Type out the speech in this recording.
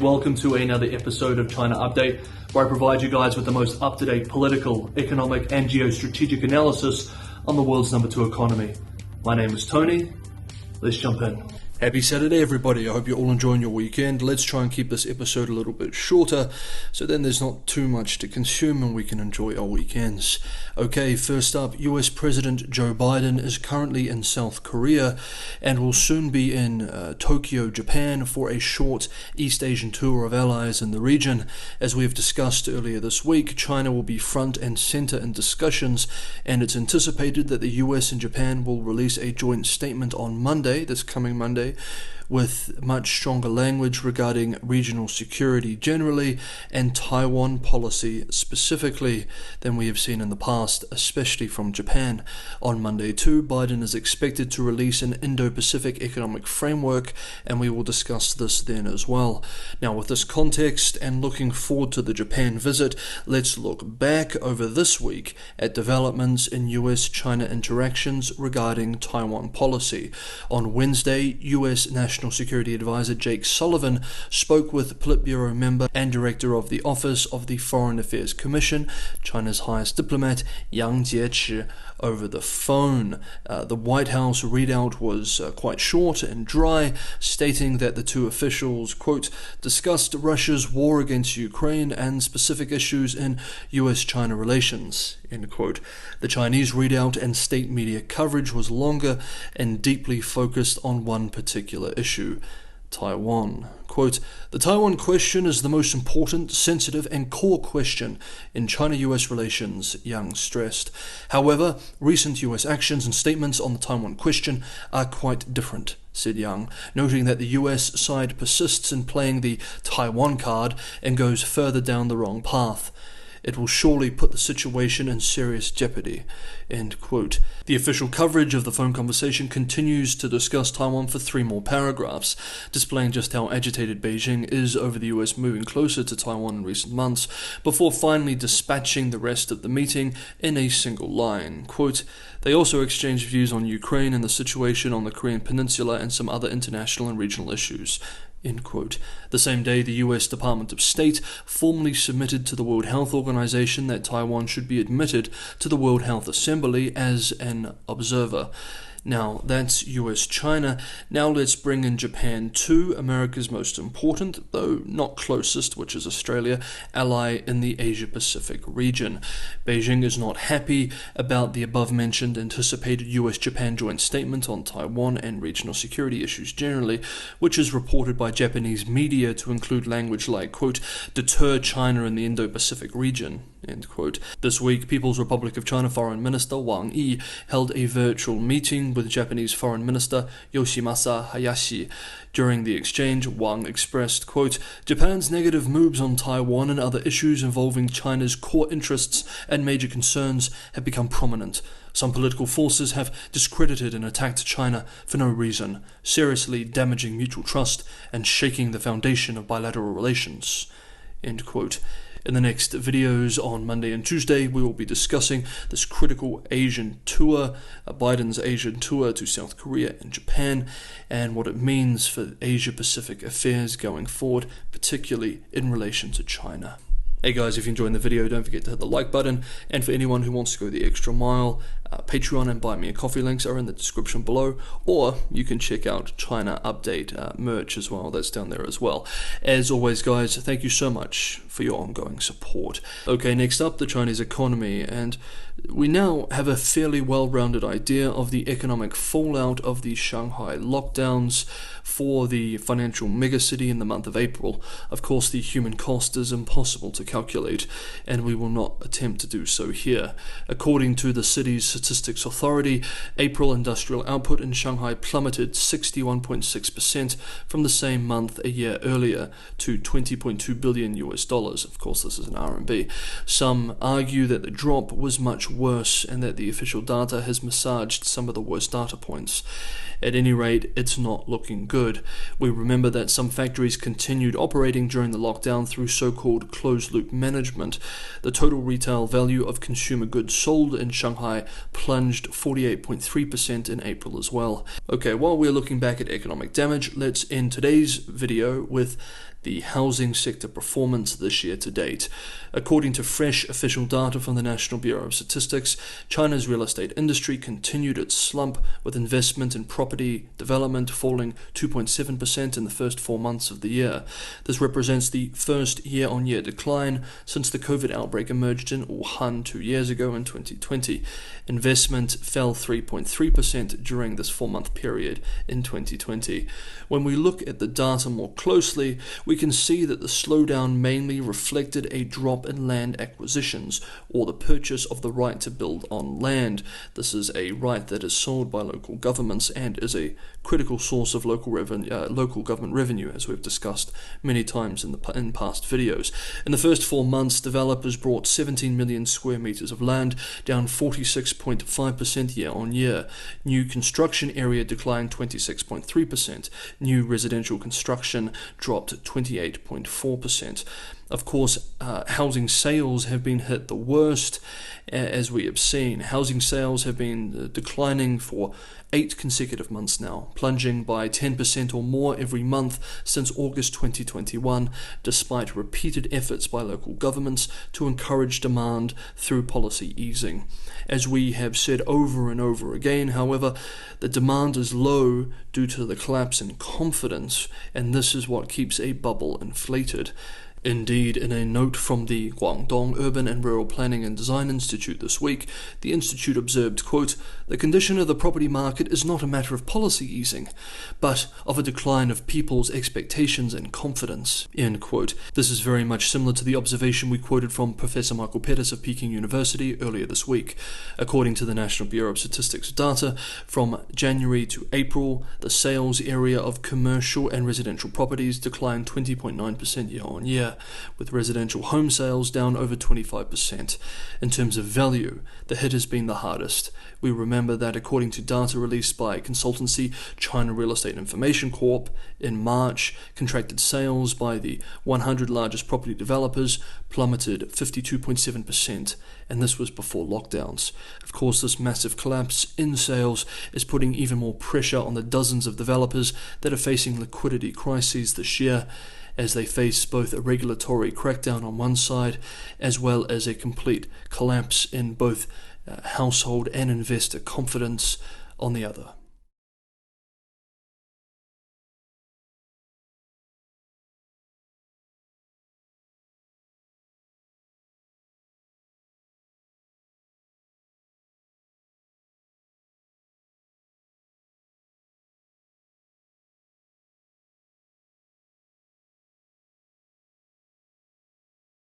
Welcome to another episode of China Update, where I provide you guys with the most up-to-date political, economic, and geostrategic analysis on the world's number 2 economy. My name is Tony. Let's jump in. Happy Saturday, everybody. I hope you're all enjoying your weekend. Let's try and keep this episode a little bit shorter, so then there's not too much to consume and we can enjoy our weekends. Okay, first up, US President Joe Biden is currently in South Korea and will soon be in Tokyo, Japan for a short East Asian tour of allies in the region. As we have discussed earlier this week, China will be front and center in discussions, and it's anticipated that the US and Japan will release a joint statement on Monday, this coming Monday, with much stronger language regarding regional security generally and Taiwan policy specifically than we have seen in the past, especially from Japan. On Monday too, Biden is expected to release an Indo-Pacific economic framework, and we will discuss this then as well. Now, with this context and looking forward to the Japan visit, let's look back over this week at developments in US-China interactions regarding Taiwan policy. On Wednesday, US National Security Advisor Jake Sullivan spoke with Politburo member and director of the Office of the Foreign Affairs Commission, China's highest diplomat, Yang Jiechi, over the phone. The White House readout was quite short and dry, stating that the two officials, quote, discussed Russia's war against Ukraine and specific issues in US-China relations, end quote. The Chinese readout and state media coverage was longer and deeply focused on one particular issue: Taiwan. Quote, the Taiwan question is the most important, sensitive, and core question in China-US relations, Yang stressed. However, recent US actions and statements on the Taiwan question are quite different, said Yang, noting that the US side persists in playing the Taiwan card and goes further down the wrong path. It will surely put the situation in serious jeopardy, end quote. The official coverage of the phone conversation continues to discuss Taiwan for 3 more paragraphs, displaying just how agitated Beijing is over the US moving closer to Taiwan in recent months, before finally dispatching the rest of the meeting in a single line. Quote, they also exchanged views on Ukraine and the situation on the Korean Peninsula and some other international and regional issues, end quote. The same day, the US Department of State formally submitted to the World Health Organization that Taiwan should be admitted to the World Health Assembly as an observer. Now, that's US-China. Now let's bring in Japan too, America's most important, though not closest, which is Australia, ally in the Asia-Pacific region. Beijing is not happy about the above-mentioned anticipated US-Japan joint statement on Taiwan and regional security issues generally, which is reported by Japanese media to include language like, quote, deter China in the Indo-Pacific region, end quote. This week, People's Republic of China Foreign Minister Wang Yi held a virtual meeting with Japanese Foreign Minister Yoshimasa Hayashi. During the exchange, Wang expressed, quote, Japan's negative moves on Taiwan and other issues involving China's core interests and major concerns have become prominent. Some political forces have discredited and attacked China for no reason, seriously damaging mutual trust and shaking the foundation of bilateral relations, end quote. In the next videos on Monday and Tuesday, we will be discussing this critical Asian tour, Biden's Asian tour to South Korea and Japan, and what it means for Asia-Pacific affairs going forward, particularly in relation to China. Hey guys, if you enjoyed the video, don't forget to hit the like button, and for anyone who wants to go the extra mile, Patreon and Buy Me a Coffee links are in the description below, or you can check out China Update merch as well, that's down there as well. As always guys, thank you so much for your ongoing support. Okay, next up, the Chinese economy, and we now have a fairly well-rounded idea of the economic fallout of the Shanghai lockdowns for the financial megacity in the month of April. Of course, the human cost is impossible to calculate, and we will not attempt to do so here. According to the city's Statistics Authority, April industrial output in Shanghai plummeted 61.6% from the same month a year earlier to $20.2 billion US. Of course, this is in RMB. Some argue that the drop was much worse and that the official data has massaged some of the worst data points. At any rate, it's not looking good. We remember that some factories continued operating during the lockdown through so-called closed-loop management. The total retail value of consumer goods sold in Shanghai plunged 48.3% in April as well. Okay, while we're looking back at economic damage, let's end today's video with the housing sector performance this year to date. According to fresh official data from the National Bureau of Statistics, China's real estate industry continued its slump, with investment in property development falling 2.7% in the first 4 months of the year. This represents the first year-on-year decline since the COVID outbreak emerged in Wuhan 2 years ago in 2020. Investment fell 3.3% during this 4-month period in 2020. When we look at the data more closely, we can see that the slowdown mainly reflected a drop in land acquisitions, or the purchase of the right to build on land. This is a right that is sold by local governments and is a critical source of local government revenue, as we've discussed many times in past videos. In the first 4 months, developers bought 17 million square meters of land, down 46.5% year-on-year. New construction area declined 26.3%. New residential construction dropped 28.4%. Of course, housing sales have been hit the worst, as we have seen. Housing sales have been declining for 8 consecutive months now, plunging by 10% or more every month since August 2021, despite repeated efforts by local governments to encourage demand through policy easing. As we have said over and over again, however, the demand is low due to the collapse in confidence, and this is what keeps a bubble inflated. Indeed, in a note from the Guangdong Urban and Rural Planning and Design Institute this week, the institute observed, quote, "The condition of the property market is not a matter of policy easing, but of a decline of people's expectations and confidence," end quote. This is very much similar to the observation we quoted from Professor Michael Pettis of Peking University earlier this week. According to the National Bureau of Statistics data, from January to April, the sales area of commercial and residential properties declined 20.9% year-on-year, with residential home sales down over 25%. In terms of value, the hit has been the hardest. We remember that according to data released by consultancy China Real Estate Information Corp, in March, contracted sales by the 100 largest property developers plummeted 52.7%, and this was before lockdowns. Of course, this massive collapse in sales is putting even more pressure on the dozens of developers that are facing liquidity crises this year, as they face both a regulatory crackdown on one side, as well as a complete collapse in both household and investor confidence on the other.